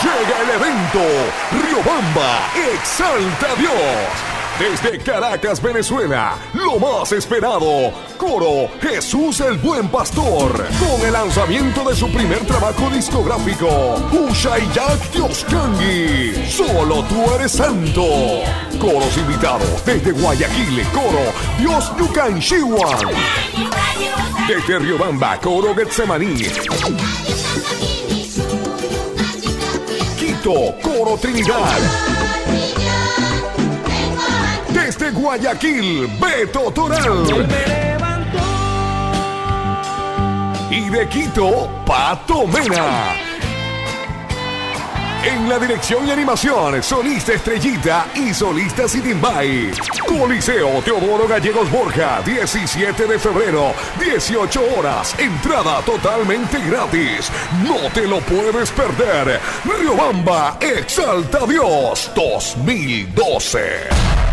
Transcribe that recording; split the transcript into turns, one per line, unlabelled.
llega el evento Riobamba Exalta a Dios. Desde Caracas, Venezuela, lo más esperado, Coro Jesús el Buen Pastor, con el lanzamiento de su primer trabajo discográfico, Ushaiyak Dioskangi, Solo Tú Eres Santo. Coros invitados desde Guayaquil, Coro Dios Yukan Shiwan. Desde Riobamba, Coro Getsemaní. Quito, Coro Trinidad. Desde Guayaquil, Beto Toral. Y de Quito, Pato Mena. En la dirección y animación, solista Estrellita y solista Sitimbay. Coliseo Teodoro Gallegos Borja, 17 de febrero, 18 horas. Entrada totalmente gratis. No te lo puedes perder. Riobamba Exalta a Dios 2012.